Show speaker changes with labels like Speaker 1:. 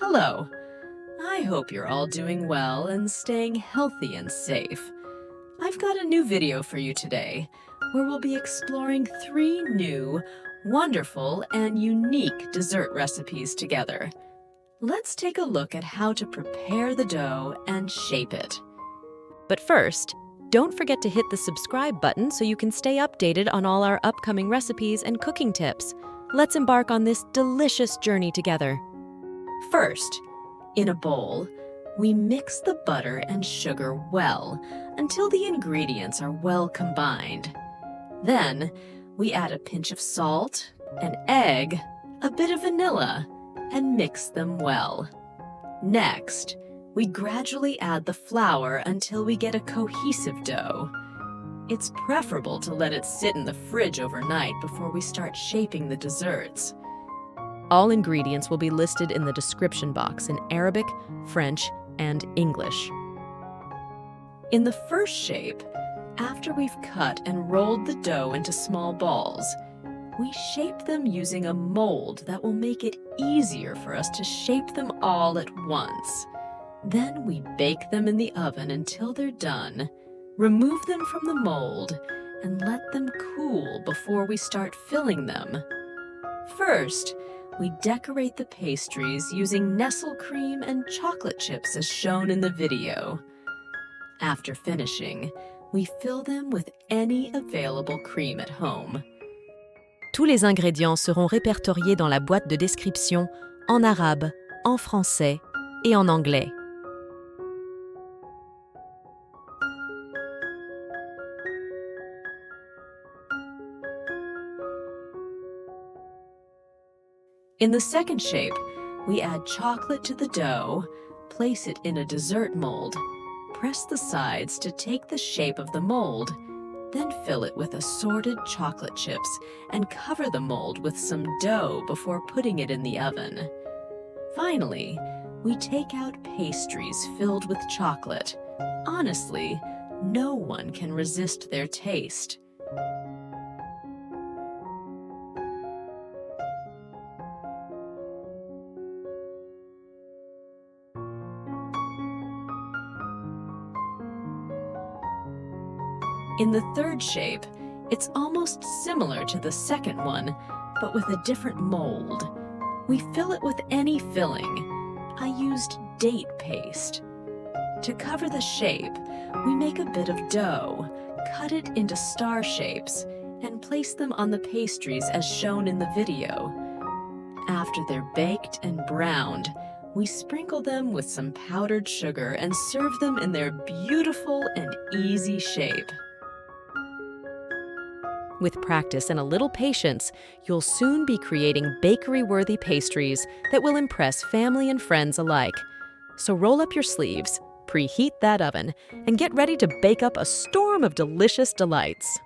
Speaker 1: Hello. I hope you're all doing well and staying healthy and safe. I've got a new video for you today where we'll be exploring 3 new, wonderful, and unique dessert recipes together. Let's take a look at how to prepare the dough and shape it.
Speaker 2: But first, don't forget to hit the subscribe button so you can stay updated on all our upcoming recipes and cooking tips. Let's embark on this delicious journey together.
Speaker 1: First, in a bowl, we mix the butter and sugar well until the ingredients are well combined. Then, we add a pinch of salt, an egg, a bit of vanilla, and mix them well. Next, we gradually add the flour until we get a cohesive dough. It's preferable to let it sit in the fridge overnight before we start shaping the desserts.
Speaker 2: All ingredients will be listed in the description box in Arabic, French, and English.
Speaker 1: In the first shape, after we've cut and rolled the dough into small balls, we shape them using a mold that will make it easier for us to shape them all at once. Then we bake them in the oven until they're done, remove them from the mold, and let them cool before we start filling them. First, we decorate the pastries using Nestle cream and chocolate chips as shown in the video. After finishing, we fill them with any available cream at home.
Speaker 2: Tous les ingrédients seront répertoriés dans la boîte de description en arabe, en français et en anglais.
Speaker 1: In the second shape, we add chocolate to the dough, place it in a dessert mold, press the sides to take the shape of the mold, then fill it with assorted chocolate chips and cover the mold with some dough before putting it in the oven. Finally, we take out pastries filled with chocolate. Honestly, no one can resist their taste. In the third shape, it's almost similar to the second one, but with a different mold. We fill it with any filling. I used date paste. To cover the shape, we make a bit of dough, cut it into star shapes, and place them on the pastries as shown in the video. After they're baked and browned, we sprinkle them with some powdered sugar and serve them in their beautiful and easy shape.
Speaker 2: With practice and a little patience, you'll soon be creating bakery-worthy pastries that will impress family and friends alike. So roll up your sleeves, preheat that oven, and get ready to bake up a storm of delicious delights.